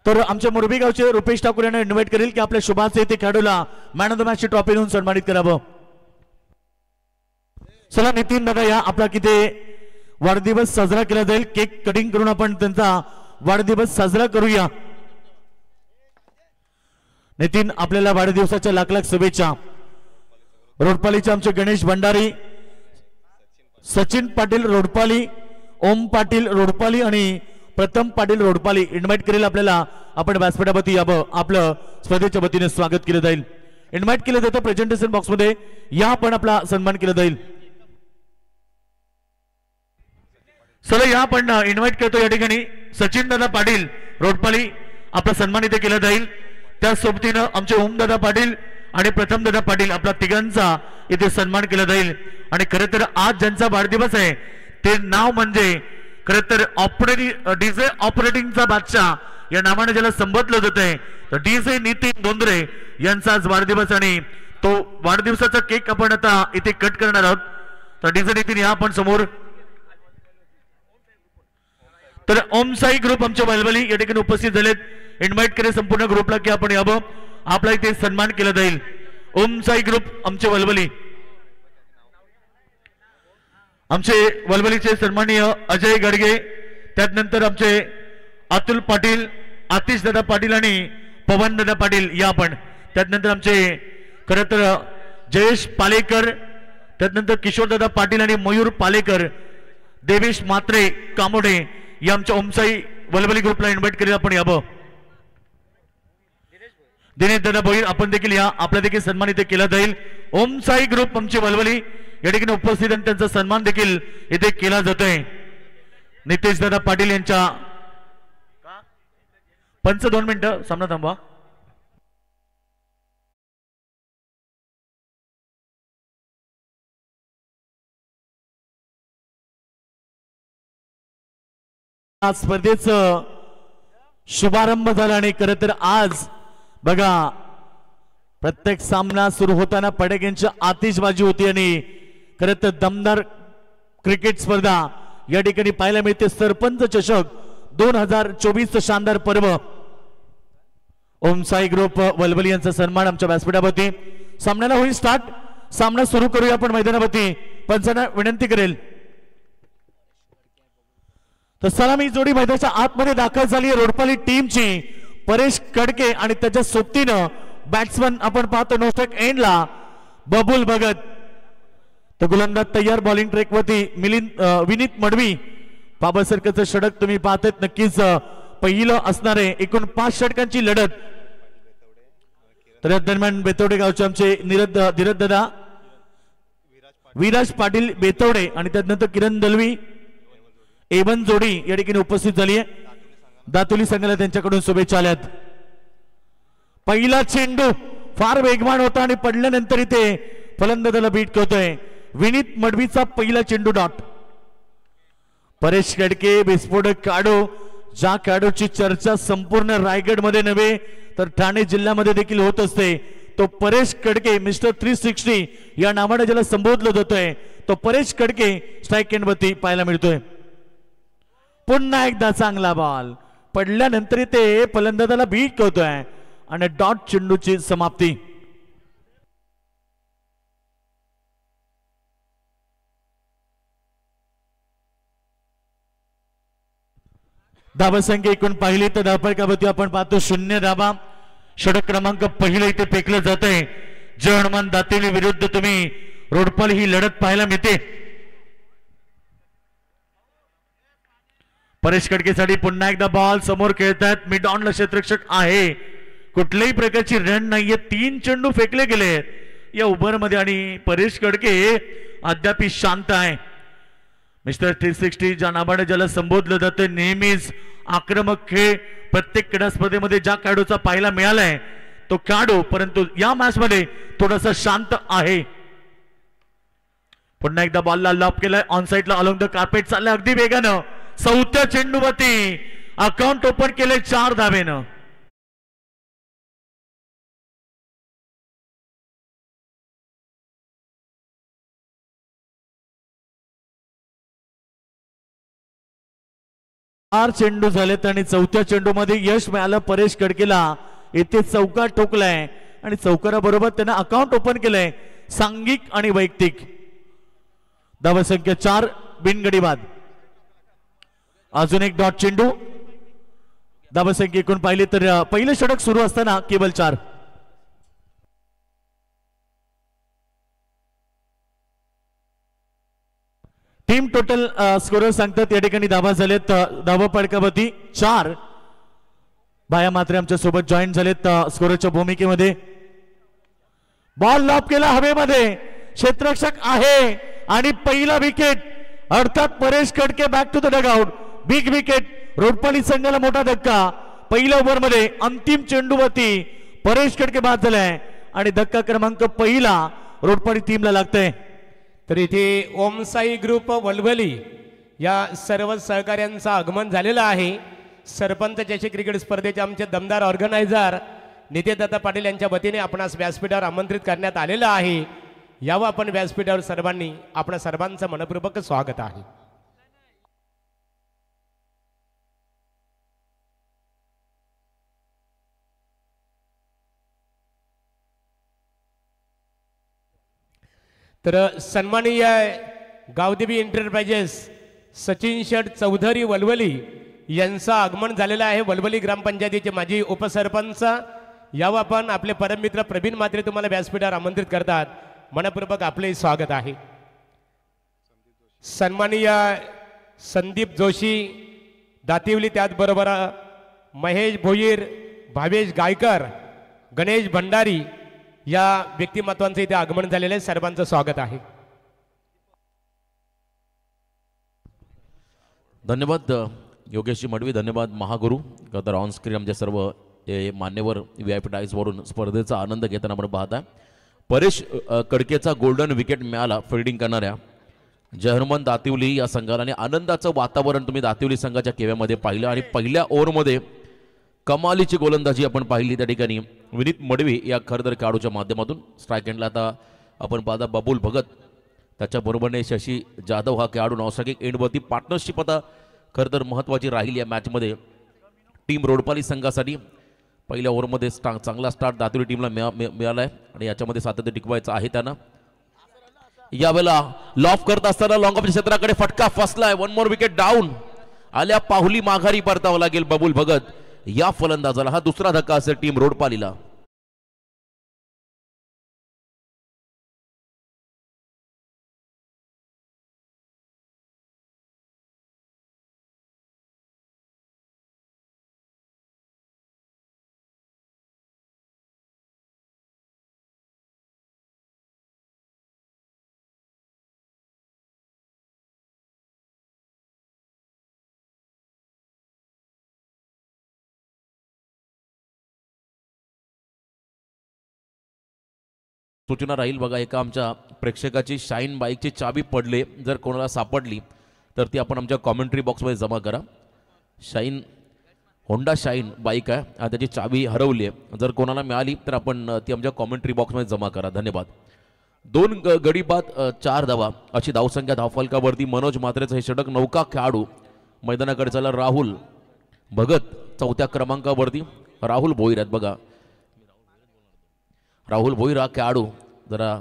तर आमच्या मोरबी गावचे रुपेश ठाकूर यांना इन्व्हाइट करेल की आपल्या शुभाचे येथे खेळाडूला मॅन ऑफ द मॅच ची ट्रॉफी देऊन सन्मानित करावं. चला नितीन दादा या आपला किती वाढदिवस साजरा केला जाईल. केक कटिंग करून आपण त्यांचा वाढदिवस साजरा करूया. नितीन आपल्याला वाढदिवसाच्या लाख लाख शुभेच्छा. रोडपालीचे आमचे गणेश भंडारी, सचिन पाटील रोडपाली, ओम पाटील रोडपाली आणि प्रथम पाटील रोडपाली इन्व्हाइट करेल आपल्याला. आपण व्यासपीठावरती यावं, आपलं स्पर्धेच्या वतीने स्वागत केलं जाईल. इन्व्हाइट केलं जातं प्रेझेंटेशन बॉक्स मध्ये या आपण आपला सन्मान केला जाईल. चला या आपण इन्व्हाइट करतो या ठिकाणी सचिन दादा पाटील रोडपाली आपला सन्मान इथे केला जाईल. त्या सोबतीनं आमचे ओमदादा पाटील आणि प्रथम दादा पाटील आपला तिघांचा इथे सन्मान केला जाईल. आणि खरं तर आज ज्यांचा वाढदिवस आहे ते नाव म्हणजे खरं तर डीजे ऑपरेटिंगचा बादशाह या नावाने ज्याला संबोधलं जात आहे तर डीजे नितीन दोंदरे यांचा आज वाढदिवस आणि तो वाढदिवसाचा केक आपण आता इथे कट करणार आहोत. तर डीजे नितीन या आपण समोर. तर ओम साई ग्रुप आमच्या वलवली या ठिकाणी उपस्थित झालेत. इन्व्हाइट केले संपूर्ण ग्रुपला की आपण यावं, आपला इथे सन्मान केला जाईल. ओम साई ग्रुप आमचे वलवली, आमचे वलवलीचे सन्माननीय अजय गडगे, त्यानंतर आमचे अतुल पाटील, आतिश दादा पाटील आणि पवन दादा पाटील या आपण. त्यानंतर आमचे खरं तर जयेश पालेकर, त्यानंतर किशोर दादा पाटील आणि मयूर पालेकर, देवेश मात्रे कामोडे या आमच्या ओमसाई वलवली ग्रुपला इन्व्हाइट केले आपण यावं. दिनेश दादा भोईर आपण देखील या, आपला देखील सन्मान इथे केला जाईल. ओम साई ग्रुप आमचे वलवली या ठिकाणी उपस्थित आणि त्यांचा सन्मान देखील इथे केला जातोय. नितेश दादा पाटील यांच्या 2 मिनिटं सामना थांबवा. स्पर्धेचं शुभारंभ झाला आणि खरं तर आज बघा प्रत्येक सामना सुरू होताना पडकेंची आतिषबाजी होती आणि खरं तर दमदार क्रिकेट स्पर्धा या ठिकाणी पाहायला मिळते. सरपंच चषक 2024 शानदार पर्व. ओम साई ग्रुप वलवली यांचा सन्मान आमच्या व्यासपीठावरती. सामन्याला होईल स्टार्ट. सामना सुरू करूया आपण मैदानावरती. पंचांना विनंती करेल तर सलामी जोडी मैदानाच्या आतमध्ये दाखल झाली आहे रोडपाली टीमची. परेश कडके आणि त्याच्या सोबतीनं बॅट्समन आपण पाहतो नोस्टक एंडला बबुल भगत. तर गोलंदाज तयार बॉलिंग ट्रॅकवरती विनीत मडवी. बाबा सरकरचं षटक तुम्ही पाहतात नक्कीच पहिलं असणारे. एकूण 5 षटकांची लढत. तर या दरम्यान बेतवडे गावचे आमचे धीरज दादा, विराज पाटील बेतवडे आणि त्यानंतर किरण दलवी एवन जोडी या ठिकाणी उपस्थित झाली आहे. दातुली संघाला त्यांच्याकडून शुभेच्छा आल्यात. पहिला चेंडू फार वेगवान होता आणि पडल्यानंतर इथे फलंदाजाला बीट करतोय. विनीत मडवीचा पहिला चेंडू डॉट. परेश कडके विस्फोटक खेळाडू, ज्या खेळाडूची चर्चा संपूर्ण रायगड मध्ये नव्हे तर ठाणे जिल्ह्यामध्ये देखील होत असते तो परेश कडके. मिस्टर 360 या नावाने ज्याला संबोधलं जातोय तो परेश कडके स्ट्राईक एंड वरती पाहायला मिळतोय. पुन्हा एकदा चांगला बॉल पडल्यानंतर ते फलंदाजाला बीट करतोय आणि डॉट चेंडूची समाप्ती. धावसंख्या एकूण पाहिली तर धावफलकावरती आपण पाहतो 0 धावा. षटक क्रमांक पहिलं इथे फेकलं जात आहे. जय हनुमान दातेली विरुद्ध तुम्ही रोडपाली ही लढत पाहायला मिळते. परेश कडकेसाठी पुन्हा एकदा बॉल समोर खेळतात. मिड ऑनला क्षेत्ररक्षक आहे. कुठल्याही प्रकारची रन नाहीये. 3 चेंडू फेकले गेले या ओव्हर मध्ये आणि परेश कडके अद्याप शांत आहे. मिस्टर 360 ज्या नावाने ज्याला संबोधलं जातं नेहमीच आक्रमक खेळ प्रत्येक क्रीडा स्पर्धेमध्ये ज्या खेळाडूचा पाहायला मिळालाय तो खेळाडू, परंतु या मॅच मध्ये थोडासा शांत आहे. पुन्हा एकदा बॉलला लॉप केलाय. ऑन साइडला अलोंग द कार्पेट चाललंय अगदी वेगानं. 4थ्या चेंडूवरती अकाउंट ओपन केले 4 धावेनं. 4 चेंडू झालेत आणि चौथ्या चेंडूमध्ये यश मिळालं परेश कडकेला. इथे चौकार ठोकलाय आणि चौकाराबरोबर त्यांना अकाउंट ओपन केलंय सांघिक आणि वैयक्तिक. धावसंख्या 4 बिनगडी बाद. अजून एक डॉट चेंडू. धावसंख्या एकूण पाहिली तर पहिलं षटक सुरू असताना केवळ 4. टीम टोटल स्कोर सांगतात या ठिकाणी धावा झालेत धावा फडकावरती 4. बाया मात्र आमच्या सोबत जॉईन झालेत स्कोरच्या भूमिकेमध्ये. बॉल लॉप केला हवेमध्ये क्षेत्ररक्षक आहे आणि पहिला विकेट अर्थात Paresh Kadke back to the dugout. Big wicket. Rodpali संघाला मोठा धक्का. पहिल्या ओव्हरमध्ये अंतिम चेंडूवरती परेश कडके बाद झालाय आणि धक्का क्रमांक पहिला रोडपाली टीमला लागतंय. तर इथे ओमसाई ग्रुप वलवली या सर्व सहकार्यांचं आगमन झालेलं आहे. सरपंच चषक क्रिकेट स्पर्धेचे आमचे दमदार ऑर्गनायझर नितेशदादा पाटील यांच्या वतीने आपणास व्यासपीठावर आमंत्रित करण्यात आलेलं आहे. यावं आपण व्यासपीठावर सर्वांनी. आपणा सर्वांचं मनपूर्वक स्वागत आहे. तर सन्माननीय गावदेवी एंटरप्राइजेस सचिन शेठ चौधरी वलवली यांचं आगमन झालेलं आहे. वलवली ग्रामपंचायतीचे माजी उपसरपंच. यावं आपण आपले परममित्र प्रवीण म्हात्रे तुम्हाला व्यासपीठावर आमंत्रित करतात. मनपूर्वक आपले स्वागत आहे. सन्माननीय संदीप जोशी दातिवली, त्याचबरोबर महेश भोईर, भावेश गायकर, गणेश भंडारी या व्यक्तिमत्वांचं इथे आगमन झालेलं आहे. सर्वांचं स्वागत आहे. धन्यवाद योगेशजी मडवी. धन्यवाद महागुरु. तर ऑन स्क्रीन आमचे सर्व मान्यवर VIP टाईजवरून स्पर्धेचा आनंद घेताना आपण पाहता. परेश कडकेचा गोल्डन विकेट मिळाला फिल्डिंग करणाऱ्या जहरमन दातिवली या संघाला आणि आनंदाचं वातावरण तुम्ही दातिवली संघाच्या केव्यामध्ये पाहिलं. आणि पहिल्या ओव्हरमध्ये कमालीची गोलंदाजी आपण पाहिली त्या ठिकाणी विनीत मडवी या खरतर खेळाडूच्या माध्यमातून. स्ट्राईक एंडला आता आपण पाहता बबुल भगत, त्याच्याबरोबरने शशी जाधव हा खेळाडू नॉस्ट्राईक एंडवरती पार्टनरशिप आता खरं तर महत्त्वाची राहील या मॅचमध्ये टीम रोडपाली संघासाठी. पहिल्या ओव्हरमध्ये चांगला स्टार्ट दातुरी टीमला मिळाला आहे आणि याच्यामध्ये सातत्य टिकवायचं आहे त्यांना. यावेळेला लॉफ करत असताना लॉंग ऑफच्या क्षेत्राकडे फटका फसलाय. 1 मोर विकेट डाऊन. आल्या पाहुली माघारी परतावं लागेल बबुल भगत या फलंदाजाला. हा दुसरा धक्का असेल टीम रोडपालीला. सूचना राहील बघा, एका आमच्या प्रेक्षकाची शाईन बाईकची चाबी पडले, जर कोणाला सापडली तर ती आपण आमच्या कॉमेंट्री बॉक्समध्ये जमा करा. शाईन होंडा शाईन बाईक आहे, त्याची चाबी हरवली आहे. जर कोणाला मिळाली तर आपण ती आमच्या कॉमेंट्री बॉक्समध्ये जमा करा. धन्यवाद. 2 गडी बाद 4 धावा अशी धावसंख्या धावफलकावरती. मनोज म्हात्रेचं हे षटक. नौका खेळाडू मैदानाकडे चालला राहुल भगत चौथ्या क्रमांकावरती. राहुल भोईर आहेत बघा. राहुल भोईर हा खेळाडू जरा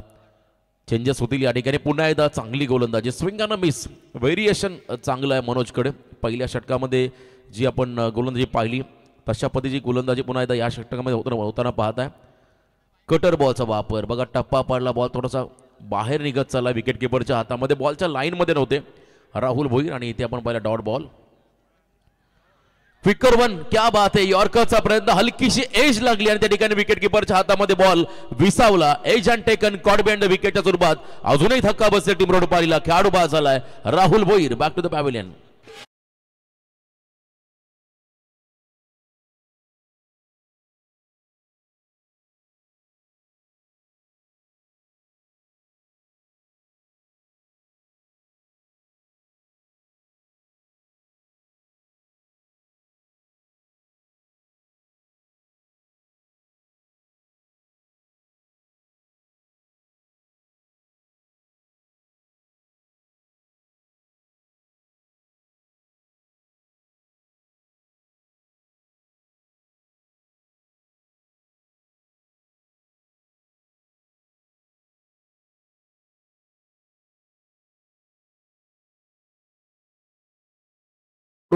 चेंजेस होतील या ठिकाणी. पुन्हा एकदा चांगली गोलंदाजी. स्विंग अन मिस. व्हेरिएशन चांगलं आहे मनोजकडे. पहिल्या षटकामध्ये जी आपण गोलंदाजी पाहिली तशा पद्धतीची गोलंदाजी पुन्हा एकदा या षटकामध्ये होताना पाहत आहे. कटर बॉलचा वापर बघा. टप्पा पडला, बॉल थोडासा बाहेर निघत चालला विकेट किपरच्या हातामध्ये. बॉलच्या लाईनमध्ये नव्हते राहुल भोईर आणि इथे आपण पाहिला डॉट बॉल. क्विकर 1. क्या बात आहे. यॉर्करचा प्रयत्न, हलकीशी एज लागली आणि त्या ठिकाणी विकेट किपरच्या हातामध्ये बॉल विसावला. Edge and taken caught behind the विकेटच्या स्वरूपात. अजूनही धक्का बसले टीम रोडपालीला. खेळाडू बाद झालाय Rahul Bhoir. Back to the pavilion.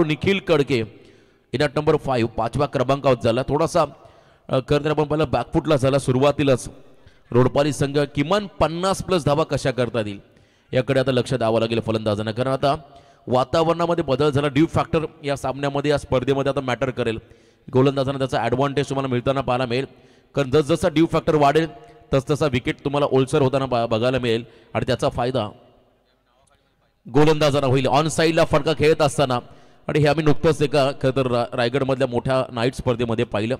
Nikhil Kadke in at number 5 5व्या क्रमांकावर झाला. थोडासा खरं आपण पहिला बॅकफुटला झाला सुरुवातीलाच. रोडपाली संघ किमान 50+ धावा कशा करता येईल याकडे आता लक्ष द्यावं लागेल फलंदाजांना, कारण आता वातावरणामध्ये बदल झाला. ड्यू फॅक्टर या सामन्यामध्ये या स्पर्धेमध्ये आता मॅटर करेल. गोलंदाजांना त्याचा ॲडव्हान्टेज तुम्हाला मिळताना पाहायला मिळेल, कारण जसजसा ड्यू फॅक्टर वाढेल तसतसा विकेट तुम्हाला ओलसर होताना बघायला मिळेल आणि त्याचा फायदा गोलंदाजांना होईल. ऑन साईडला फटका खेळत असताना, आणि हे आम्ही नुकतंच एका खरं तर रायगडमधल्या मोठ्या नाईट स्पर्धेमध्ये पाहिलं.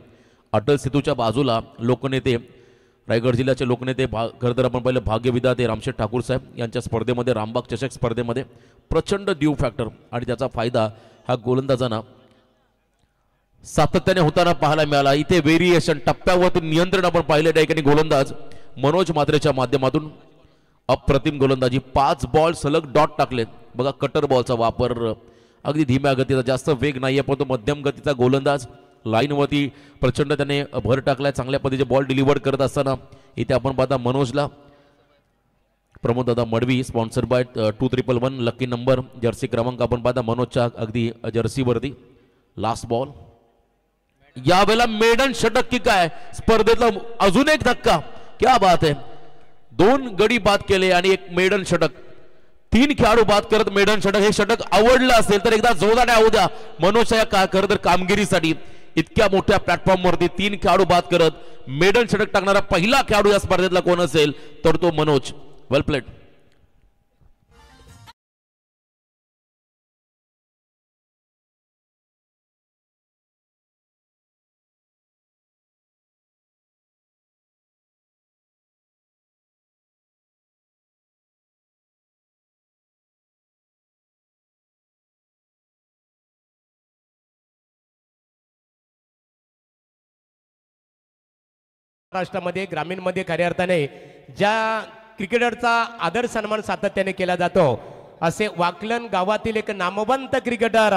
अटल सेतूच्या बाजूला लोकनेते, रायगड जिल्ह्याचे लोकनेते खरं तर आपण पाहिलं भाग्यविधाते रामशेठ ठाकूर साहेब यांच्या स्पर्धेमध्ये, रामबाग चषक स्पर्धेमध्ये प्रचंड ड्यू फॅक्टर आणि त्याचा फायदा हा गोलंदाजांना सातत्याने होताना पाहायला मिळाला. इथे व्हेरिएशन टप्प्यावरती नियंत्रण आपण पाहिलं त्या ठिकाणी गोलंदाज मनोज म्हात्रेच्या माध्यमातून अप्रतिम गोलंदाजी. 5 बॉल सलग डॉट टाकलेत. बघा कटर बॉलचा वापर, अगदी धीम्या गतीचा, जास्त वेग नाहीये परंतु मध्यम गतीचा गोलंदाज. लाईनवरती प्रचंड त्याने भर टाकलाय, चांगल्या पद्धतीचे बॉल डिलिव्हर करत असताना इथे आपण पाहता मनोजला प्रमोददादा Madvi sponsor by 2311 lucky number jersey क्रमांक आपण पाहता मनोजच्या अगदी जर्सीवरती. लास्ट बॉल यावेळेला मेडन षटक की काय स्पर्धेतला अजून एक धक्का, क्या बात आहे. 2 गडी बाद केले आणि एक मेडन षटक, 3 खेळाडू बाद करत मेडन षटक. हे षटक आवडलं असेल तर एकदा जोरदार होऊ द्या मनोजच्या खरं तर कामगिरीसाठी. इतक्या मोठ्या प्लॅटफॉर्मवरती 3 खेळाडू बाद करत मेडन षटक टाकणारा पहिला खेळाडू या स्पर्धेतला कोण असेल तर तो मनोज. वेल प्लेड. महाराष्ट्रामध्ये ग्रामीणमध्ये खऱ्या अर्थाने ज्या क्रिकेटरचा आदर सन्मान सातत्याने केला जातो असे वाकलन गावातील एक नामवंत क्रिकेटर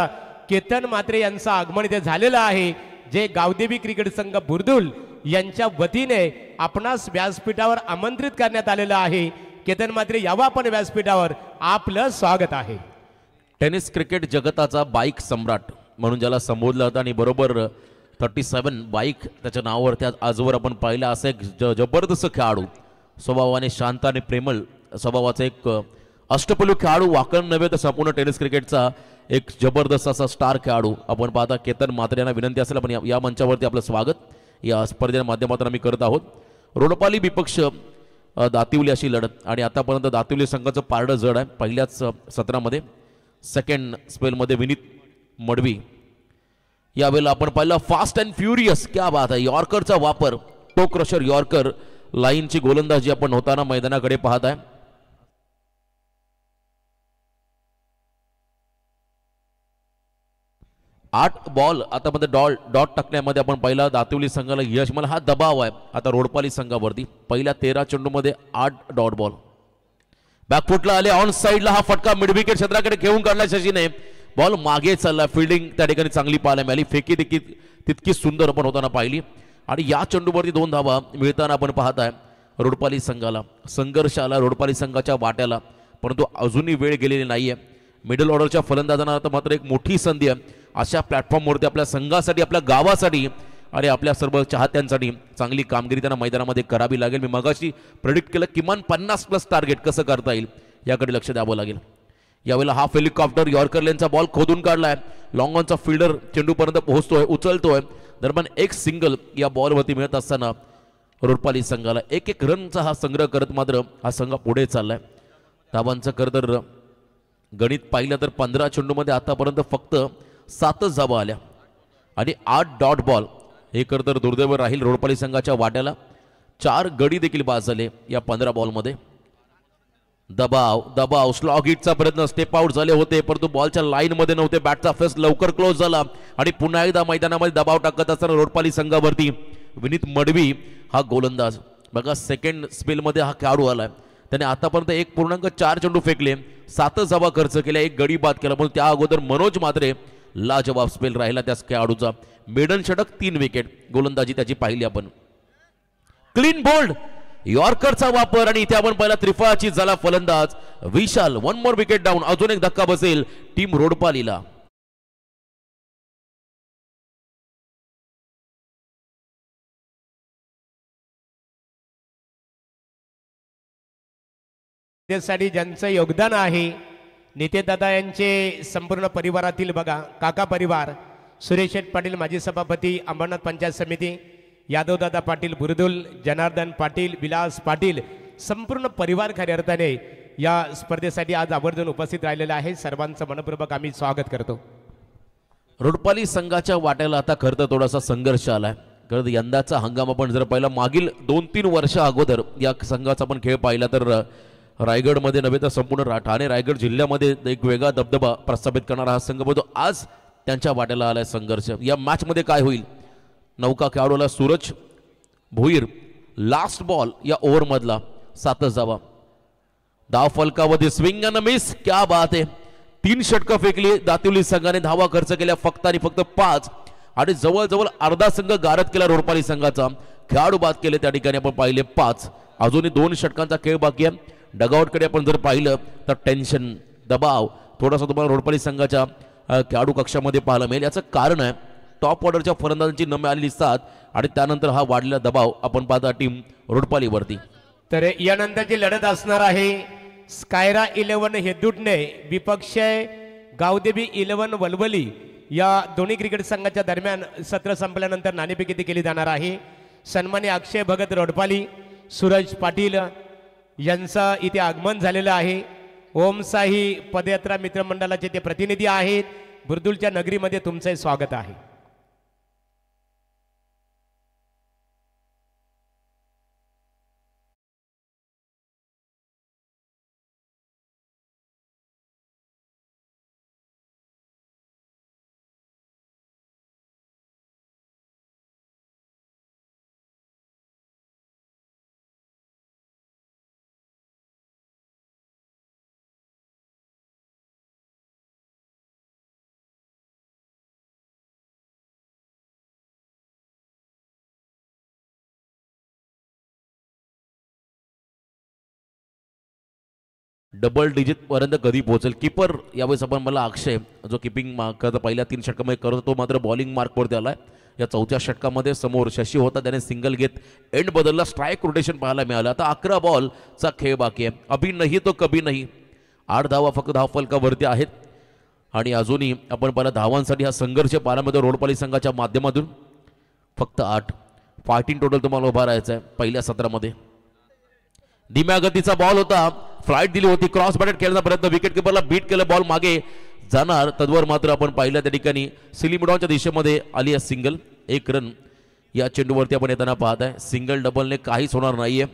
केतन म्हात्रे यांचं आगमन इथे झालेलं आहे, जे गावदेवी क्रिकेट संघ बुर्दुल यांच्या वतीने आपणास व्यासपीठावर आमंत्रित करण्यात आलेलं आहे. केतन म्हात्रे यावं आपण व्यासपीठावर, आपलं स्वागत आहे. टेनिस क्रिकेट जगताचा बाईक सम्राट म्हणून ज्याला संबोधलं जातं आणि बरोबर 37 बाईक त्याच्या नावावर आजवर आपण पाहिलं. असं एक जबरदस्त खेळाडू, स्वभावाने शांत आणि प्रेमळ स्वभावाचा एक अष्टपैलू खेळाडू, वाकण नव्हे तर संपूर्ण टेनिस क्रिकेटचा एक जबरदस्त असा स्टार खेळाडू आपण पाहता. केतन म्हात्रे यांना विनंती असेल पण या मंचावरती आपलं स्वागत या स्पर्धेच्या माध्यमातून आम्ही करत आहोत. रोडपाली विपक्ष दातिवली अशी लढत आणि आतापर्यंत दातिवली संघाचं पारडं जड आहे. पहिल्याच सत्रामध्ये सेकंड स्पेलमध्ये विनीत मडवी. यावेळेला आपण पाहिलं फास्ट अँड फ्युरियस, क्या बात आहे. यॉर्करचा वापर, तो क्रशर यॉर्कर लाईनची गोलंदाजी आपण होताना मैदानाकडे पाहत आहे. आठ बॉल आता मध्ये डॉट टाकण्यामध्ये आपण पहिला दातिवली संघाला यश. मला हा दबाव आहे आता रोडपाली संघावरती. पहिल्या 13 चेंडूमध्ये 8 डॉट बॉल. बॅकफुटला आले, ऑन साईडला हा फटका मिड विकेट क्षेत्राकडे घेऊन काढला शशीने. बॉल मागे चालला, फिल्डिंग त्या ठिकाणी चांगली पाहायला मिळाली. फेकी तितकी सुंदर आपण होताना पाहिली आणि या चेंडूवरती 2 धावा मिळताना आपण पाहताय रोडपाली संघाला. संघर्ष आला रोडपाली संघाच्या वाट्याला, परंतु अजूनही वेळ गेलेली नाहीये. मिडल ऑर्डरच्या फलंदाजांना आता मात्र एक मोठी संधी आहे अशा प्लॅटफॉर्मवरती आपल्या संघासाठी, आपल्या गावासाठी आणि आपल्या सर्व चाहत्यांसाठी चांगली कामगिरी त्यांना मैदानामध्ये करावी लागेल. मी मगाशी प्रेडिक्ट केलं किमान 50+ टार्गेट कसं करता येईल याकडे लक्ष द्यावं लागेल. यावेळेला हाफ हेलिकॉप्टर यॉर्कर लेनचा बॉल खोदून काढलाय. लॉंग ऑनचा फिल्डर चेंडूपर्यंत पोहोचतोय, उचलतोय. दरम्यान एक सिंगल या बॉलवरती मिळत असताना रोडपाली संघाला एक रनचा हा संग्रह करत मात्र हा संघ पुढे चाललाय. धावांचं खरं तर गणित पाहिलं तर 15 चेंडूमध्ये आतापर्यंत फक्त 7च धावा आल्या आणि 8 डॉट बॉल. हे खरं तर दुर्दैव राहील रोडपाली संघाच्या वाट्याला. 4 गडी देखील बाद झाले या 15 बॉलमध्ये. दबाव स्लॉग हिटचा प्रयत्न, स्टेप आउट झाले होते परंतु बॉलच्या लाईन मध्ये नव्हते. बॅटचा फेस लवकर क्लोज झाला आणि पुन्हा एकदा मैदानामध्ये दबाव टाकत असताना रोडपाली संघावरती विनीत मडवी हा गोलंदाज. बघा सेकंड स्पेलमध्ये हा खेळाडू आलाय. त्याने आतापर्यंत 1.4 चेंडू फेकले, 7च धावा खर्च केल्या, 1 गडी बाद केला. म्हणून त्या अगोदर मनोज म्हात्रे लाजवाब स्पेल राहिला त्या खेळाडूचा. मेडन षटक, 3 विकेट. गोलंदाजी त्याची पाहिली आपण. क्लीन बोल्ड यॉर्करचा वापर आणि इथे आपण पहिला त्रिफळाची झाला फलंदाज विशाल. 1 मोर विकेट डाऊन. अजून एक धक्का बसेल टीम रोडपालीला. त्यासाठी ज्यांचं योगदान आहे नितेदादा यांचे संपूर्ण परिवारातील बघा काका परिवार सुरेश शेठ पाटील माजी सभापती अंबरनाथ पंचायत समिती यादवदादा पाटील बुरदुल जनार्दन पाटील विलास पाटील संपूर्ण परिवार खऱ्या अर्थाने या स्पर्धेसाठी आज आवर्जून उपस्थित राहिलेला आहे. सर्वांचं मनपूर्वक आम्ही स्वागत करतो. रोडपाली संघाच्या वाट्याला आता खरं तर थोडासा संघर्ष आलाय. खरं यंदाचा हंगाम आपण जर पाहिला मागील 2-3 वर्ष अगोदर या संघाचा आपण खेळ पाहिला तर रायगडमध्ये नव्हे तर संपूर्ण ठाणे रायगड जिल्ह्यामध्ये एक वेगळा दबदबा प्रस्थापित करणारा हा संघ बघतो. आज त्यांच्या वाट्याला आलाय संघर्ष. या मॅचमध्ये काय होईल? नौका खेळाडूला सूरज भोईर लास्ट बॉल या ओव्हरमधला 7च धावा. धाव फलकावरती स्विंग अँड मिस. क्या बात आहे. 3 षटकं फेकली दातिवली संघाने. धावा खर्च केल्या फक्त आणि फक्त 5 आणि जवळजवळ अर्धा संघ गारद केला रोडपाली संघाचा. खेळाडू बाद केले त्या ठिकाणी आपण पाहिले 5. अजूनही 2 षटकांचा खेळ बाकी आहे. डगआउटकडे आपण जर पाहिलं तर टेन्शन दबाव थोडासा तुम्हाला रोडपाली संघाच्या खेळाडू कक्षामध्ये पाहायला मिळेल. याचं कारण आहे टॉप ऑर्डरच्या फलंदाजांची न मिळालेली साथ आणि त्यानंतर हा वाढलेला दबाव आपण पाहता टीम रोडपालीवरती. तर यानंतरची लढत असणार आहे स्कायरा 11 हेदुटणे विपक्ष गावदेवी 11 वलवली या दोन्ही क्रिकेट संघाच्या दरम्यान सत्र संपल्यानंतर नाणेफेकी केली जाणार आहे. सन्मान्य अक्षय भगत रोडपाली सूरज पाटील यांचं इथे आगमन झालेलं आहे. ओमसाई पदयात्रा मित्रमंडळाचे ते प्रतिनिधी आहेत. बुरदुलच्या नगरीमध्ये तुमचे स्वागत आहे. डबल डिजिट पर्यंत कधी पोहोचेल कीपर यावेळेस आपण मला अक्षय जो किपिंग करता पहिल्या 3 षटकामध्ये करत तो मात्र बॉलिंग मार्कवरती आलाय. या 4थ्या षटकामध्ये समोर शशी होता त्याने सिंगल घेत एंड बदलला. स्ट्राईक रोटेशन पाहायला मिळालं. आता 11 बॉलचा खेळ बाकी आहे. अभी नाही तो कभी नाही. 8 धावा फक्त धाव फलकावरती आहेत आणि अजूनही आपण पाहिलं धावांसाठी हा संघर्ष पाहायला मिळतो रोडपाली संघाच्या माध्यमातून. फक्त 8 फायटिंग टोटल तुम्हाला उभा राहायचं आहे पहिल्या सत्रामध्ये. धीम्या गतीचा बॉल होता. फ्लाईट दिली होती. क्रॉस बॅटेड खेळण्याचा प्रयत्न विकेट किपरला बीट केलं. बॉल मागे जाणार तद्वर मात्र आपण पाहिलं त्या ठिकाणी सिलिमिडॉनच्या दिशेमध्ये आली आहे सिंगल. 1 रन या चेंडूवरती आपण येताना पाहत आहे. सिंगल डबलने काहीच होणार नाहीये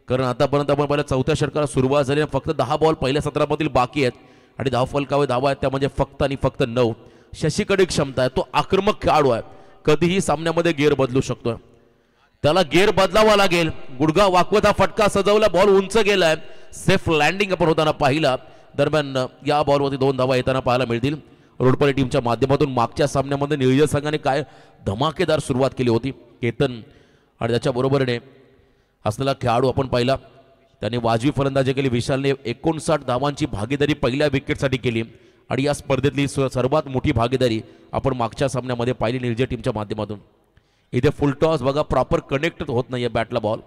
कारण आतापर्यंत आपण पाहिलं 4थ्या षटकाला सुरुवात झाली. फक्त 10 बॉल पहिल्या सत्रामधील बाकी आहेत आणि धाव फलकावर धावा आहेत त्या म्हणजे फक्त आणि फक्त 9. शशीकडे क्षमता आहे. तो आक्रमक खेळाडू आहे. कधीही सामन्यामध्ये गेअर बदलू शकतोय. त्याला गेअर बदलावा लागेल. गुडघा वाकवत हा फटका सजवला. बॉल उंच गेलाय. सेफ लँडिंग आपण होताना पाहिला. दरम्यान या बॉलवरती 2 धावा येताना पाहायला मिळतील रोडपाली टीमच्या माध्यमातून. मागच्या सामन्यामध्ये निळजे संघाने काय धमाकेदार सुरुवात केली होती. केतन आणि त्याच्या बरोबरीने असलेला खेळाडू आपण पाहिला त्याने वाजवी फलंदाजी केली. विशालने 59 धावांची भागीदारी पहिल्या विकेटसाठी केली आणि या स्पर्धेतली सर्वात मोठी भागीदारी आपण मागच्या सामन्यामध्ये पाहिली निळजे टीमच्या माध्यमातून. इथे फुल टॉस बघा प्रॉपर कनेक्ट होत नाहीये बॅटला बॉल.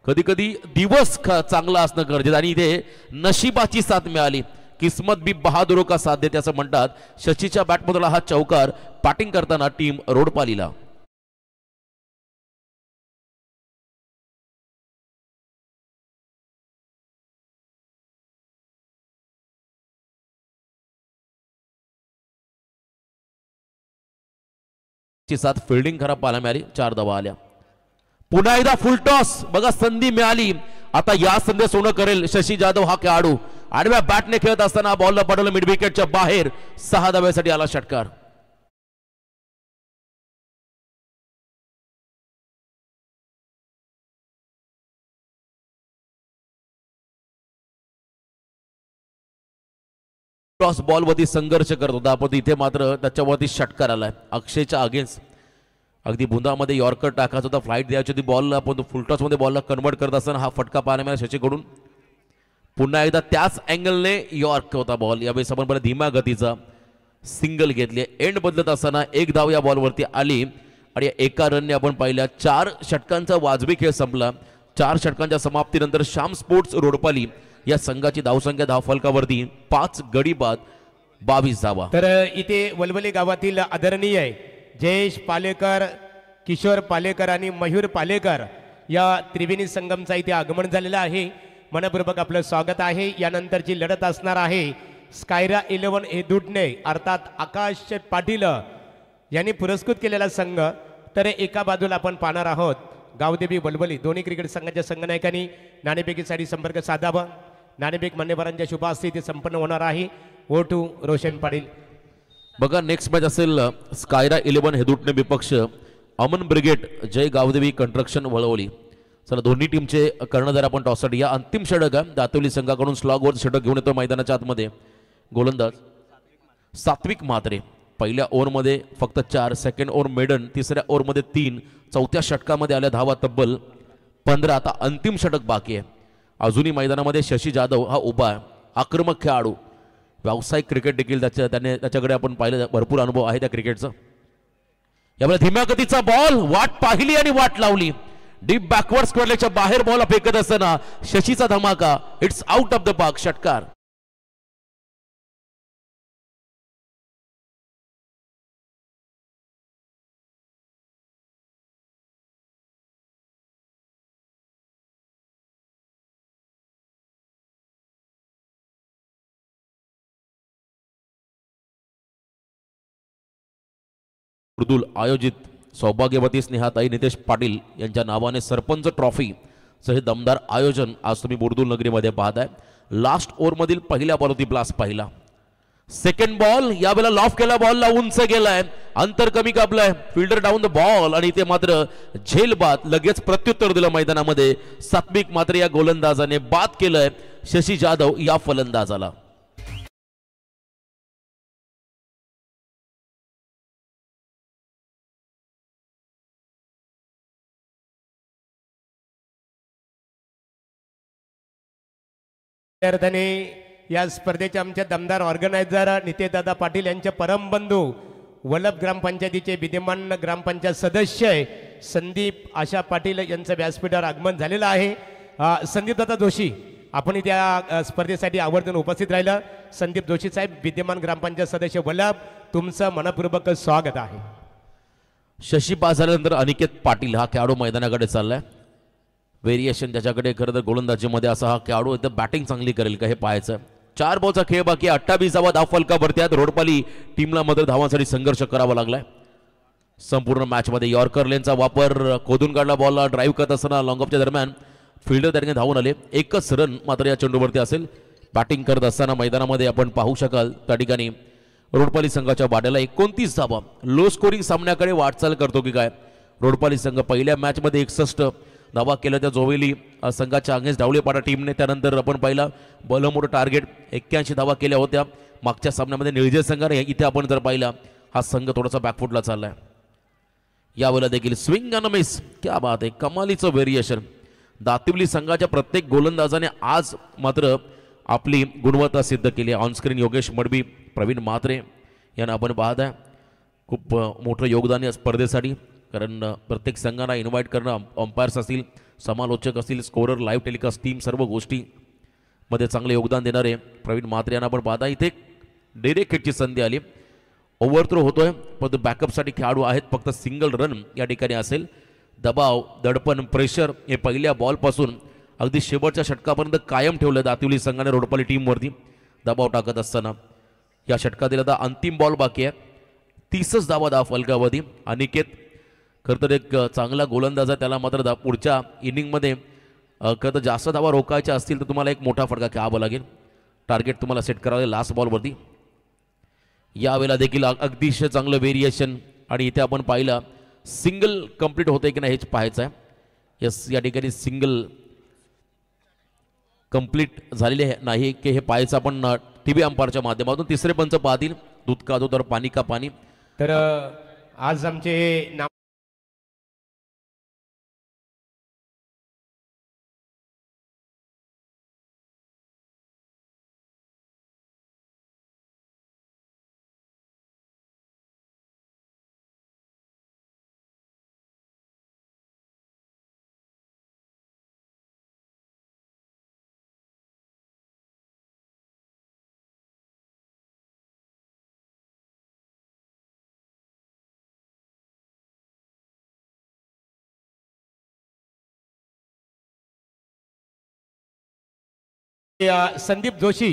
कधी कधी दिवस चांगला असणं गरजेचं आणि इथे नशिबाची साथ मिळाली. किस्मत भी बहादुरो का साथ देते असं म्हणतात. शशीच्या बॅटमधला हा चौकार बॅटिंग करताना टीम रोडपालीला. साथ फिल्डिंग खराब पाहायला मिळाली. 4 धावा आल्या. पुन्हा एकदा फुल टॉस बघा संधी मिळाली. आता या संधी सोनं करेल शशी जाधव हा खेळाडू. आडव्या बॅटने खेळत असताना बॉलला पडवलं मिड विकेटच्या बाहेर. 6 धाव्यासाठी आला षटकार. टॉस बॉलवरती संघर्ष करत होता पण इथे मात्र त्याच्यावरती षटकार आलाय. अक्षयच्या अगेन्स्ट अगदी बुंदामध्ये यॉर्कर टाकायचा होता. फ्लाईट द्यायची होती बॉलला. आपण फुलटॉस मध्ये बॉलला कन्वर्ट करत असताना हा फटका पाहायला मिळाला शशीकडून. पुन्हा एकदा त्याच अँगलने यॉर्क होता बॉल. यावेळेस आपण बरं धीम्या गतीचा सिंगल घेतली. एंड बदलत असताना 1 धाव या बॉलवरती आली आणि एका रनने आपण पाहिल्या 4 षटकांचा वाजवी खेळ संपला. 4 षटकांच्या समाप्तीनंतर श्याम स्पोर्ट्स रोडपाली या संघाची धावसंख्या धावफलकावरती 5 गडी बाद 22 धावा. तर इथे वलवली गावातील आदरणीय जयेश पालेकर, किशोर पालेकर आणि मयूर पालेकर या त्रिवेणी संगमचा इथे आगमन झालेलं आहे. मनपूर्वक आपलं स्वागत आहे. यानंतरची लढत असणार आहे स्कायरा 11 हेदुटणे अर्थात आकाश पाटील यांनी पुरस्कृत केलेला संघ. तर एका बाजूला आपण पाहणार आहोत गावदेवी वलवली दोन्ही क्रिकेट संघाच्या संघनायकांनी नाणेफेकीसाठी संपर्क साधावा. नाणेफेक मान्यवरांच्या शुभ हस्ते इथे संपन्न होणार आहे. ओ टू रोशन पाटील. बघा नेक्स्ट मॅच असेल स्कायरा 11 हेदुटणे विपक्ष अमन ब्रिगेड जय गावदेवी कंस्ट्रक्शन वळवली. चला दोन्ही टीमचे कर्णधार आपण टॉससाठी. या अंतिम षटक दातवली संघाकडून स्लॉगवर षटक घेऊन येतो मैदानाच्या आतमध्ये. गोलंदाज सात्विक म्हात्रे. पहिल्या ओव्हरमध्ये फक्त 4, सेकंड ओव्हर मेडन, तिसऱ्या ओव्हरमध्ये 3, चौथ्या षटकामध्ये आल्या धावा तब्बल 15. आता अंतिम षटक बाकी आहे. अजूनही मैदानामध्ये शशी जाधव हा उभा आहे, आक्रमक खेळाडू, व्यावसायिक क्रिकेट देखील त्याच्याकडे आपण पाहिलं, भरपूर अनुभव आहे त्या क्रिकेटचा. यावेळेला धीम्या गतीचा बॉल, वाट पाहिली आणि वाट लावली. डीप बॅकवर्ड स्क्वेअरच्या बाहेर बॉल फेकत असताना शशीचा धमाका, it's out of the park, षटकार. उर्दूल आयोजित सौभाग्यवती स्नेहाताई नितेश पाटील यांच्या नावाने सरपंच ट्रॉफी चं हे दमदार आयोजन आज तुम्ही बुर्दुल नगरीमध्ये पाहताय. लास्ट ओव्हरमधील पहिल्या बॉलवरती ब्लास्ट पाहिला. सेकंड बॉल यावेळेला लॉफ केला, बॉलला उंच गेलाय, अंतर कमी कापलंय, फिल्डर डाऊन द बॉल आणि ते मात्र झेल बाद. लगेच प्रत्युत्तर दिलं मैदानामध्ये. सात्विक मात्र या गोलंदाजाने बाद केलंय शशी जाधव या फलंदाजाला. अर्थाने या स्पर्धेचे आमच्या दमदार ऑर्गनायझर नितेशदादा पाटील यांचे परमबंधू वल्लभ ग्रामपंचायतीचे विद्यमान ग्रामपंचायत सदस्य संदीप आशा पाटील यांचं व्यासपीठावर आगमन झालेलं आहे. संदीप दादा जोशी आपण त्या स्पर्धेसाठी आवर्जून उपस्थित राहिलं. संदीप जोशी साहेब विद्यमान ग्रामपंचायत सदस्य वल्लभ, तुमचं मनपूर्वक स्वागत आहे. शशी बाद झाल्यानंतर अनिकेत पाटील हा खेळाडू मैदानाकडे चाललाय. व्हेरिएशन ज्याच्याकडे खरं तर गोलंदाजीमध्ये असा हा खेळाडू इथं बॅटिंग चांगली करेल का हे पाहायचं. 4 बॉलचा खेळ बाकी, 28वा धाव फलकावरती आहेत. रोडपाली टीमला मात्र धावांसाठी संघर्ष करावा लागलाय. संपूर्ण मॅचमध्ये यॉर्कर लेनचा वापर, खोदून काढला बॉलला, ड्राईव्ह करत असताना लॉंग ऑफच्या दरम्यान फिल्डर त्या ठिकाणी धावून आले. एकच रन मात्र या चेंडूवरती असेल. बॅटिंग करत असताना मैदानामध्ये आपण पाहू शकाल त्या ठिकाणी रोडपाली संघाच्या बाट्याला 29 धावा. लो स्कोरिंग सामन्याकडे वाटचाल करतो की काय रोडपाली संघ. पहिल्या मॅचमध्ये 61 धावा केल्या त्या जोवेली संघाच्या अगेन्स्ट डावलेपाडा टीमने. त्यानंतर आपण पाहिला भलं मोठं टार्गेट 81 धावा केल्या होत्या मागच्या सामन्यामध्ये निळजे संघाने. इथे आपण जर पाहिला हा संघ थोडासा बॅकफुटला चाललाय. यावेळेला देखील स्विंग अन मिस, क्या बात आहे, कमालीचं व्हेरिएशन. दातिवली संघाच्या प्रत्येक गोलंदाजाने आज मात्र आपली गुणवत्ता सिद्ध केली. ऑनस्क्रीन योगेश मडबी, प्रवीण म्हात्रे यांना आपण पाहत आहे. खूप मोठं योगदान या स्पर्धेसाठी, कारण प्रत्येक संघांना इन्व्हाइट करणं, अंपायर्स असतील, समालोचक असतील, स्कोरर, लाईव्ह टेलिकास्ट टीम, सर्व गोष्टीमध्ये चांगले योगदान देणारे प्रवीण म्हात्रे यांना आपण पाहता. इथे डायरेक्ट हिटची संधी आली. ओव्हर थ्रो होतोय पण बॅकअपसाठी खेळाडू आहेत. फक्त सिंगल रन या ठिकाणी असेल. दबाव, दडपण, प्रेशर हे पहिल्या बॉलपासून अगदी शेवटच्या षटकापर्यंत कायम ठेवलं दातिवली संघाने रोडपाली टीमवरती दबाव टाकत असताना. या षटकातील आता अंतिम बॉल बाकी आहे. 30च धावा फलकावधी. अनिकेत खरं तर एक चांगला गोलंदाज आहे, त्याला मात्र पुढच्या इनिंगमध्ये खरं तर जास्त धावा रोखायच्या असतील तर तुम्हाला एक मोठा फटका खेळावा लागेल. टार्गेट तुम्हाला सेट करावं लागेल लास्ट बॉलवरती. यावेळेला देखील अगदीशय चांगलं व्हेरिएशन आणि इथे आपण पाहिलं सिंगल कंप्लीट होते की नाही हेच पाहायचं आहे. यस, या ठिकाणी सिंगल कंप्लीट झालेले नाही की हे पाहायचं आपण टीव्ही अंपायरच्या माध्यमातून. तिसरे पंच पाहतील, दूध का दूध और पाणी का पाणी. तर आज आमचे नाम संदीप जोशी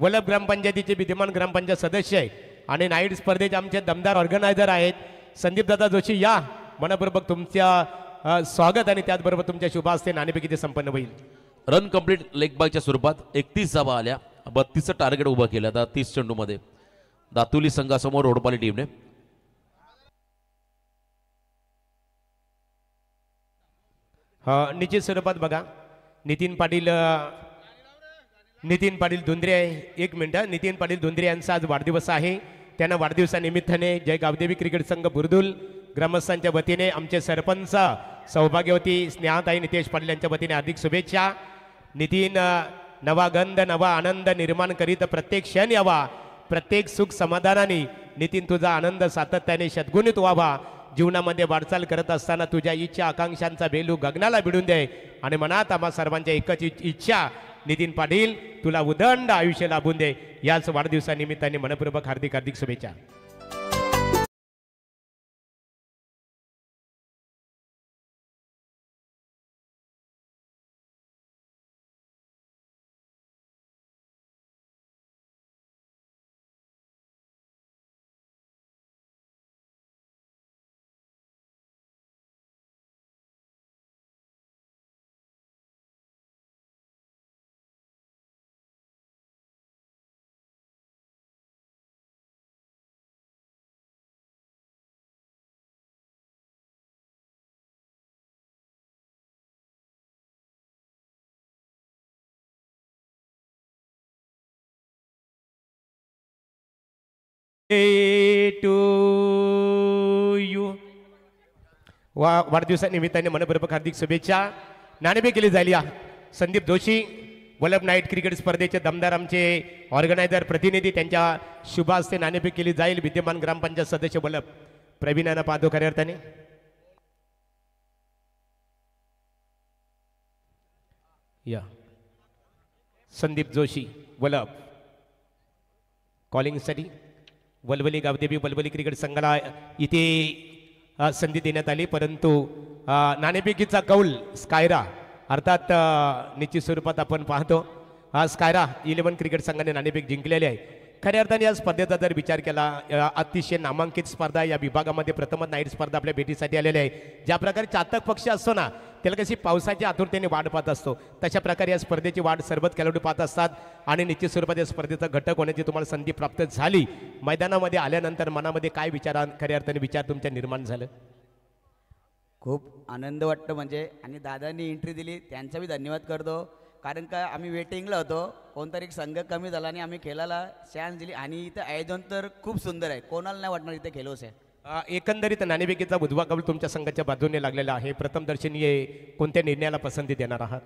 वल्लभ ग्रामपंचायतीचे विद्यमान ग्रामपंचायत सदस्य आहे आणि नाईट स्पर्धेचे आमचे दमदार ऑर्गनायझर आहेत. संदीप दादा जोशी या, मनपूर्वक तुमच्या स्वागत आणि त्याचबरोबर तुमच्या शुभ हस्ते नाणेफेकी ते संपन्न होईल. रन कंप्लीट लेग बायच्या स्वरूपात 31 धावा आल्या, 32 टार्गेट उभं केलं. आता 30 चेंडूमध्ये दातुली संघासमोर रोडपाली टीमने निश्चित स्वरूपात बघा नितीन पाटील धुंद्रे आहे. एक मिनिट, नितीन पाटील धुंद्रे यांचा आज वाढदिवस आहे. त्यांना वाढदिवसानिमित्ताने जय गावदेवी क्रिकेट संघ बुरदुल ग्रामस्थांच्या वतीने आमचे सरपंच सौभाग्यवती स्नेहाताई नितेश पाटील यांच्या वतीने हार्दिक शुभेच्छा. नितीन, नवा गंध नवा आनंद निर्माण करीत प्रत्येक क्षण यावा, प्रत्येक सुख समाधानाने नितीन तुझा आनंद सातत्याने शतगुणित व्हावा. जीवनामध्ये वाटचाल करत असताना तुझ्या इच्छा आकांक्षांचा बेलू गगनाला भिडून दे आणि मनात आम्हा सर्वांच्या एकच इच्छा नितीन पाटील तुला उदंड आयुष्य लाभून दे. याच वाढदिवसानिमित्ताने मनपूर्वक हार्दिक हार्दिक शुभेच्छा. टू यू वाढदिवसानिमित्ताने मनपूर्वक हार्दिक शुभेच्छा. नाणेफेक केली जाईल. संदीप जोशी वल्लभ नाईट क्रिकेट स्पर्धेचे दमदार आमचे ऑर्गनायझर प्रतिनिधी त्यांच्या शुभ हस्ते नाणेफेक केली जाईल. विद्यमान ग्रामपंचायत सदस्य वल्लभ प्रवीणांना पाहतो खऱ्या अर्थाने. या संदीप जोशी वल्लभ कॉलिंगसाठी वलवली गावदेवी वलवली क्रिकेट संघाला इथे संधी देण्यात आली, परंतु नाणेफेकीचा कौल स्कायरा अर्थात निश्चित स्वरूपात आपण पाहतो स्कायरा 11 क्रिकेट संघाने नाणेफेक जिंकलेले आहे. खऱ्या अर्थाने या स्पर्धेचा जर विचार केला अतिशय नामांकित स्पर्धा या विभागामध्ये प्रथमच नाईट स्पर्धा आपल्या भेटीसाठी आलेल्या आहे. ज्या प्रकारे चातक पक्ष असतो ना त्याला कशी पावसाच्या आतुरतेने वाट पाहत असतो तशा प्रकारे या स्पर्धेची वाट सर्वच खेळाडू पाहत असतात आणि निश्चित स्वरूपात या स्पर्धेचा घटक होण्याची तुम्हाला संधी प्राप्त झाली. मैदानामध्ये आल्यानंतर मनामध्ये काय विचार खऱ्या अर्थाने विचार तुमच्या निर्माण झालं? खूप आनंद वाटतं म्हणजे आणि दादांनी एंट्री दिली त्यांचा बी धन्यवाद करतो. कारण का आम्ही वेटिंगला होतो, कोणतरी संघ कमी झाला आणि आम्ही खेळायला चान्स दिली आणि इथं आयोजन तर खूप सुंदर आहे, कोणाला नाही वाटणार इथे खेळोस आहे. एकंदरीत नाणेफेकीचा बुधवा कौल तुमच्या संघाच्या बाजूने लागलेला आहे. प्रथम दर्शनीय कोणत्या निर्णयाला पसंती देणार आहात?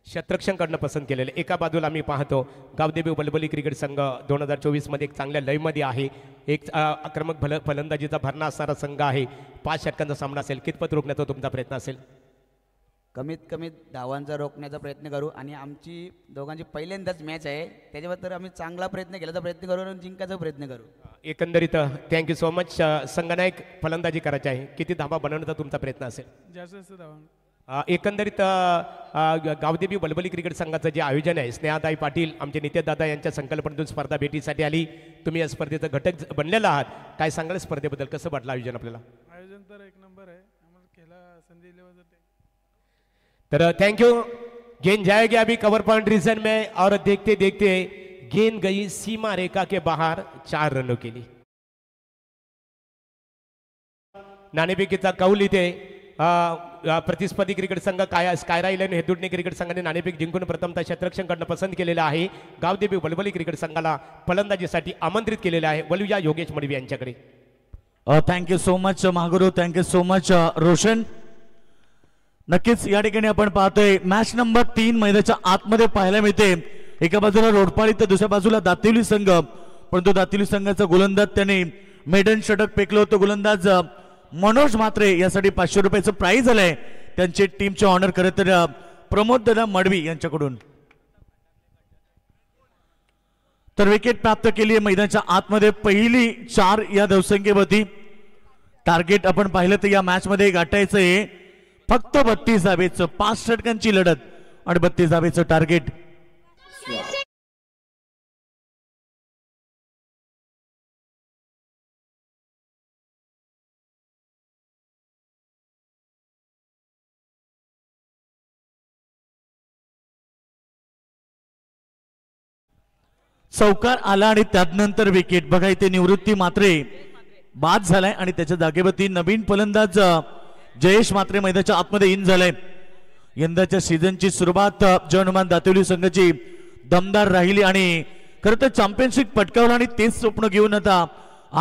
क्षेत्ररक्षणकडनं पसंत केलेलं. एका बाजूला आम्ही पाहतो गावदेवी वलवली क्रिकेट संघ 2024 मध्ये एक चांगल्या लयमध्ये आहे. एक आक्रमक फलंदाजीचा भरणा असणारा संघ आहे. 5 षटकांचा सामना असेल. कितपत रोखण्याचा तुमचा प्रयत्न असेल? कमीत कमी धावांचा रोखण्याचा प्रयत्न करू आणि आमची दोघांची पहिल्यांदाच मॅच आहे त्याच्यावर तर आम्ही चांगला प्रयत्न केल्याचा प्रयत्न करू आणि जिंकायचा प्रयत्न करू. एकंदरीत थँक्यू सो मच. संघनायक फलंदाजी करायची आहे. किती धावा बनवण्याचा तुमचा प्रयत्न असेल? जास्त धावा. एकंदरीत गावदेवी वलवली क्रिकेट संघाचं जे आयोजन आहे स्नेहाताई पाटील आमचे नितेशदादा यांच्या संकल्पनेतून स्पर्धा भेटीसाठी आली. तुम्ही या स्पर्धेचा घटक बनलेला आहात. काय सांगाल स्पर्धेबद्दल? कसं वाटलं आयोजन आपल्याला? आयोजन तर एक नंबर आहे. आम्हाला खेळा संधी दिल्याबद्दल तर थैंक यू. गेंद जाएगी अभी कवर पॉइंट रीजन में और देखते देखते गेंद गई सीमा रेखा के बाहर 4 रनों के लिए. नाणेफेकीचा कौल इथे प्रतिस्पर्धी क्रिकेट संघ स्कायरा 11 हेदुडणे क्रिकेट संघाने नाणेफेक जिंकून प्रथमतः क्षेत्ररक्षण करणं पसंत केलेलं आहे. गावदेवी वलवली क्रिकेट संघाला फलंदाजीसाठी आमंत्रित केलेलं आहे. वलूया योगेश मडवी यांच्याकडे. Thank you so much Mahaguru. Thank you so much Roshan. नक्कीच या ठिकाणी आपण पाहतोय मॅच नंबर 3 मैदानाच्या आतमध्ये पाहायला मिळते. एका बाजूला रोडपाडी तर दुसऱ्या बाजूला दातिवली संघ, परंतु दातिवली संघाचा गोलंदाज त्याने मेडन षटक फेकलं होतं. गोलंदाज मनोज म्हात्रे यासाठी 500 रुपयाचं प्राइज आलंय. त्यांचे टीमचे ऑनर खरं तर प्रमोद दादा मडवी यांच्याकडून. तर विकेट प्राप्त केली आहे मैदानाच्या आतमध्ये पहिली 4 या धावसंख्येवरती. टार्गेट आपण पाहिलं तर या मॅच मध्ये गाठायचंय फक्त 32 धावेचं. 5 षटकांची लढत आणि 32 धावेचं टार्गेट. चौकार आला आणि त्यानंतर विकेट बघा इथे निवृत्ती मात्रे बाद झालाय आणि त्याच्या जागेवरती नवीन फलंदाज जयेश मात्रे मैदानाच्या आतमध्ये इन झालाय. यंदाच्या सीझनची सुरुवात जय हनुमान दातिवली संघाची दमदार राहिली आणि खरं तर चॅम्पियनशिप पटकावलं आणि तेच स्वप्न घेऊन आता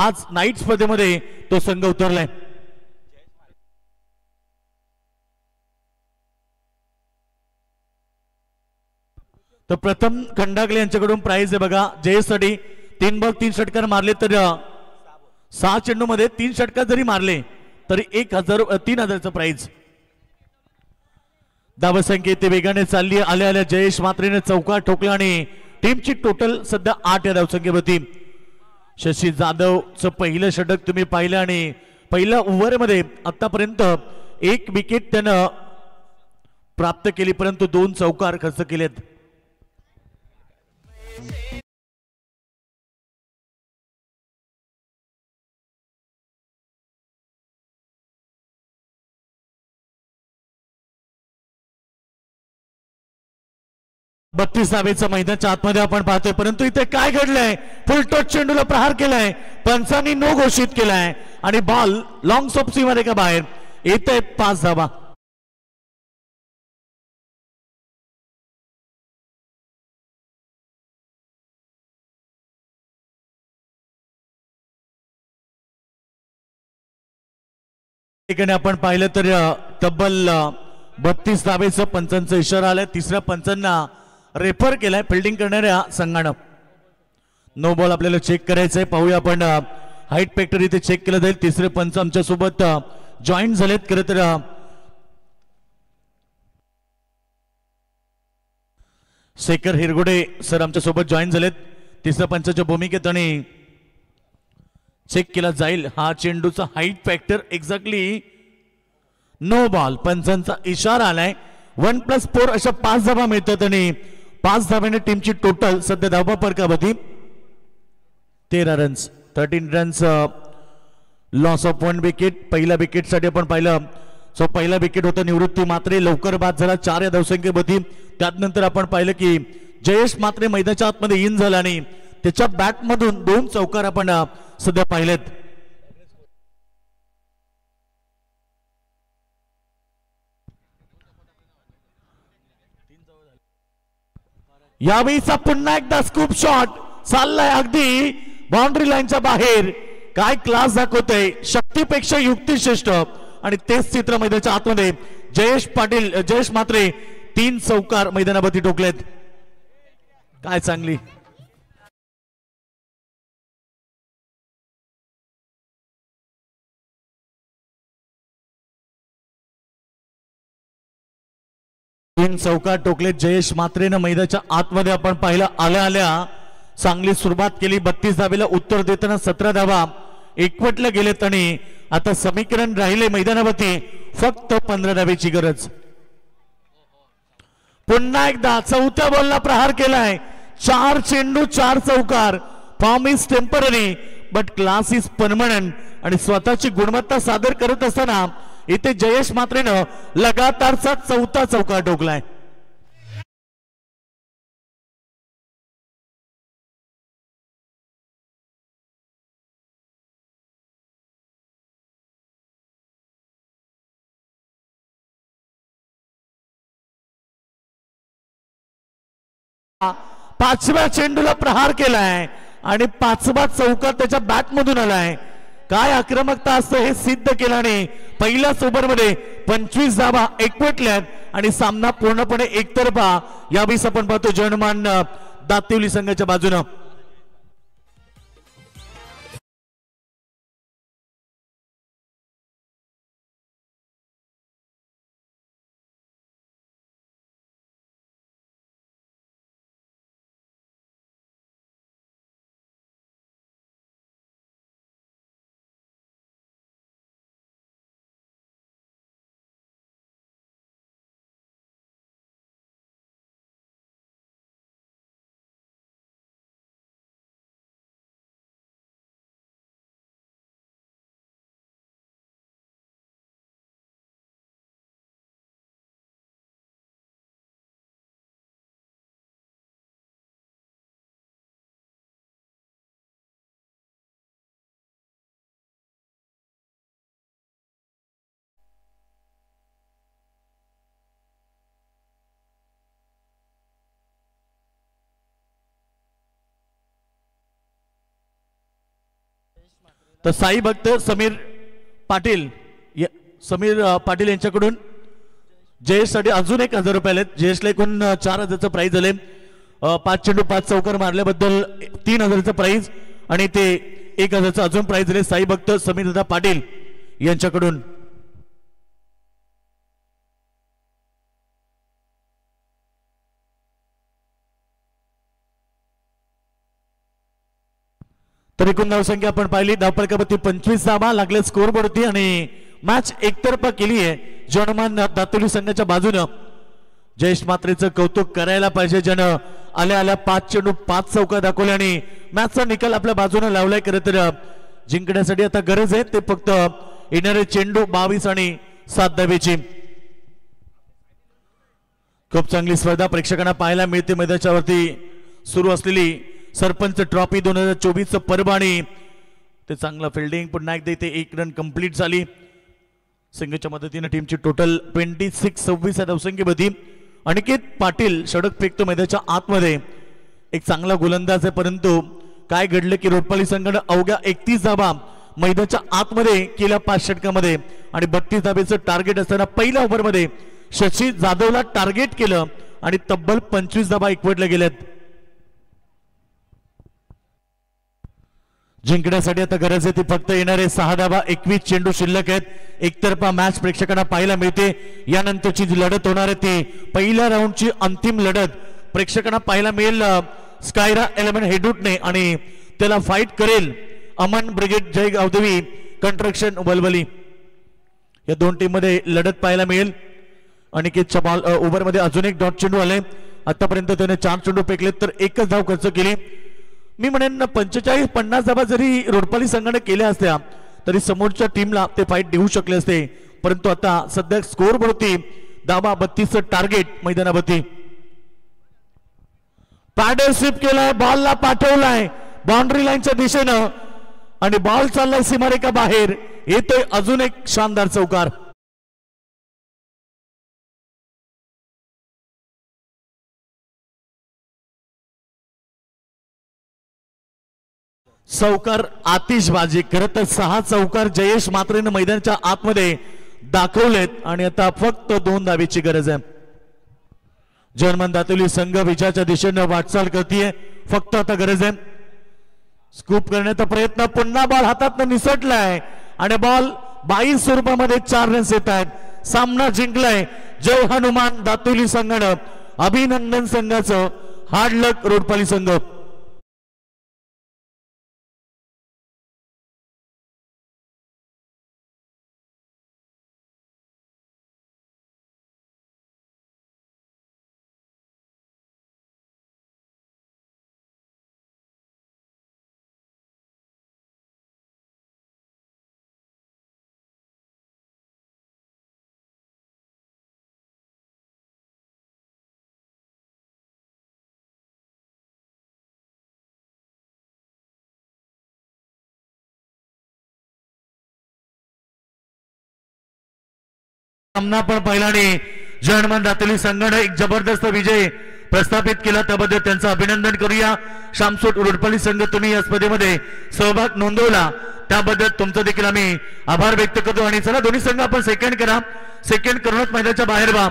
आज नाईट स्पर्धेमध्ये तो संघ उतरलाय. तर प्रथम खंडागले यांच्याकडून प्राइज आहे बघा जयेशसाठी 3 बॉल 3 षटकार मारले तर 6 चेंडू मध्ये 3 षटकार जरी मारले तरी 3,000चं प्राइज. धावसंख्या इथे वेगाने चालली आल्या आल्या जयेश मात्रेने चौकार ठोकला आणि टीमची टोटल सध्या 8 या धावसंख्येवरती. शशी जाधवचं पहिलं षटक तुम्ही पाहिलं आणि पहिल्या ओव्हरमध्ये आतापर्यंत 1 विकेट त्यानं प्राप्त केली परंतु 2 चौकार खर्च केलेत. बत्तीसावेचं मैदानाच्या आतमध्ये आपण पाहतोय परंतु इथे काय घडलंय फुल टच चेंडूला प्रहार केलाय पंचांनी नो घोषित केलाय आणि बॉल लॉंग सोपसी मध्ये का बाहेर येते 5 धावा. ठिकाणी आपण पाहिलं तर तब्बल 32 धावेचं पंचांचा इशारा आलाय. तिसऱ्या पंचांना रेफर केलाय फिल्डिंग करणाऱ्या संघानं. नो बॉल आपल्याला चेक करायचंय पाहूया आपण हाईट फॅक्टर इथे चेक केलं जाईल. तिसरे पंच आमच्या सोबत जॉईन झालेत. खरं तर शेखर हिरगोडे सर आमच्या सोबत जॉईन झालेत. तिसऱ्या पंचाच्या भूमिकेत आणि चेक केला जाईल हा चेंडूचा height factor exactly no ball. पंचांचा इशारा आलाय. 1+4 अशा 5 धावा मिळतात आणि 5 धाव्याने टीमची टोटल सध्या धावा फरकावरती 13 runs 13 runs. Loss of 1 wicket. पहिल्या विकेटसाठी आपण पाहिलं सो पहिला विकेट होता निवृत्ती मात्रे लवकर बाद झाला 4 या धावसंख्येवरती. त्यानंतर आपण पाहिलं की जयेश मात्रे मैदानाच्या आतमध्ये इन झाला आणि त्याच्या बॅटमधून 2 चौकार आपण सध्या पाहिलेत. यावेळीचा पुन्हा एकदा स्कूप शॉट चाललाय अगदी बाउंड्री लाईनच्या बाहेर. काय क्लास दाखवतोय शक्तीपेक्षा युक्ती श्रेष्ठ आणि तेच चित्र मैदानाच्या आतमध्ये जयेश मात्रे 3 चौकार मैदानावरती ठोकलेत. काय चांगली चौकार टोकलेत जयेश मात्रेनं मैदानाच्या आतमध्ये आपण पाहिलं आल्या आल्या चांगली सुरुवात केली. 32 धावेला उत्तर देताना 17 धावा एकवटल्या गेलेत आणि आता समीकरण राहिले मैदानावरती फक्त 15 धावेची गरज. पुन्हा एकदा चौथ्या बॉलला प्रहार केलाय. 4 चेंडू 4 चौकार. Form is temporary but class is permanent आणि स्वतःची गुणवत्ता सादर करत असताना इथे जयेश मात्रेनं लगातारचा 4था चौकार ठोकलाय. पाचव्या चेंडूला प्रहार केलाय आणि 5वा चौकार त्याच्या बॅटमधून आलाय. काय आक्रमकता असतं हे सिद्ध केलं आणि पहिल्याच ओव्हरमध्ये 25 धावा एकवटल्यात आणि सामना पूर्णपणे एकतर्फा यावेळी आपण पाहतो जय हनुमान दातिवली संघाच्या बाजूनं. तर साई भक्त समीर पाटील पाटील यांच्याकडून जयेशसाठी अजून 1000 रुपये आलेत. जयेशला एकूण 4000चं प्राइज झाले. 5 चेंडू 5 चौकार मारल्याबद्दल 3000चं प्राइज आणि ते 1000चं अजून प्राइज झाले साई भक्त समीर दादा पाटील यांच्याकडून. तर एकूण धावसंख्या आपण पाहिली. धावफलकावरती 25 धावा लागले स्कोर बोर्डवरती आणि मॅच एकतर्फा केली आहे. जनमान दातोली संघाच्या बाजूनं जयेश मात्रेचं कौतुक करायला पाहिजे, ज्यानं आल्या आल्या 5 चेंडू 5 चौका दाखवले आणि मॅचचा निकाल आपल्या बाजूने लावलाय. खरं तर जिंकण्यासाठी आता गरज आहे ते फक्त येणारे चेंडू 22 आणि 7 धावेची. खूप चांगली स्पर्धा प्रेक्षकांना पाहायला मिळते. मैदानावरती सुरू असलेली सरपंच ट्रॉफी 2024 पर्व आणि ते चांगलं फिल्डिंग. पुन्हा एकदा इथे 1 रन कंप्लीट झाली. संघाच्या मदतीने टीमची टोटल 26-26 या धावसंख्येमध्ये. अनिकेत पाटील षटक फेकतो मैदानाच्या आतमध्ये. एक चांगला गोलंदाज आहे, परंतु काय घडलं की रोटपाली संघाने अवघ्या 31 धावा मैदानाच्या आतमध्ये केल्या 5 षटकामध्ये आणि 32 धावेचं टार्गेट असताना पहिल्या ओव्हरमध्ये शशी जाधवला टार्गेट केलं आणि तब्बल 25 धावा एकवटल्या गेल्यात. जिंकण्यासाठी आता गरज आहे ती फक्त येणारे 6 धावा. 21 चेंडू शिल्लक आहेत. एकतर्फा मॅच प्रेक्षकांना पाहायला मिळते. यानंतरची जी लढत होणार आहे ती पहिल्या राऊंडची अंतिम लढत प्रेक्षकांना पाहायला मिळेल. स्कायरा 11 हेडूटने आणि त्याला फाईट करेल अमन ब्रिगेड जय गावदेवी कंस्ट्रक्शन वलवली. या दोन टीम मध्ये लढत पाहायला मिळेल. अनिकेतच्या बॉल ओव्हरमध्ये अजून एक डॉट चेंडू आले. आतापर्यंत त्याने 4 चेंडू फेकलेत तर 1च धाव खर्च केली. मी म्हणेन 45-50 धावा जरी रोडपाली संघाने केल्या असत्या तरी समोरच्या टीमला ते फाईट देऊ शकले असते, परंतु आता सध्या स्कोर बोलती धावा 32 टार्गेट मैदानावरती. पॅडर स्वीप केलाय, बॉलला पाठवलाय बाउंड्री लाईनच्या दिशेनं आणि बॉल चाललाय सीमारेखा बाहेर. येतोय अजून एक शानदार चौकार. चौकार आतिषबाजी. खरं तर 6 चौकार जयेश मात्रेनं मैदानाच्या आतमध्ये दाखवलेत आणि आता फक्त 2 धावेची गरज आहे. जर्मन दातोली संघ विजयाच्या दिशेनं वाटचाल करतीये. फक्त आता गरज आहे स्कूप करण्याचा प्रयत्न. पुन्हा बॉल हातात निसटलाय आणि बॉल 22 स्वरूपामध्ये 4 रन्स येत आहेत. सामना जिंकलाय जय हनुमान दातोली संघानं. अभिनंदन संघाचं. हार्ड लक रोडपाली संघ. सामना पण पहिला आणि जर्मन दातोली संघाने एक जबरदस्त विजय प्रस्थापित केला, त्याबद्दल त्यांचं अभिनंदन करूया. शामसोट रोडपाली संघ तुम्ही या स्पर्धेमध्ये सहभाग नोंदवला त्याबद्दल तुमचा देखील आम्ही आभार व्यक्त करतो. आणि चला दोन्ही संघ आपण सेकंड करा. सेकंड करूनच मैदानाच्या बाहेर व्हा.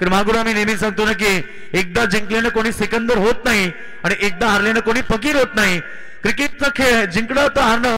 कारण मागून आम्ही नेहमी सांगतो ना की एकदा जिंकल्याने कोणी सेकंदर होत नाही आणि एकदा हारल्याने कोणी फकीर होत नाही. क्रिकेटचा खेळ जिंकणं तर हारणं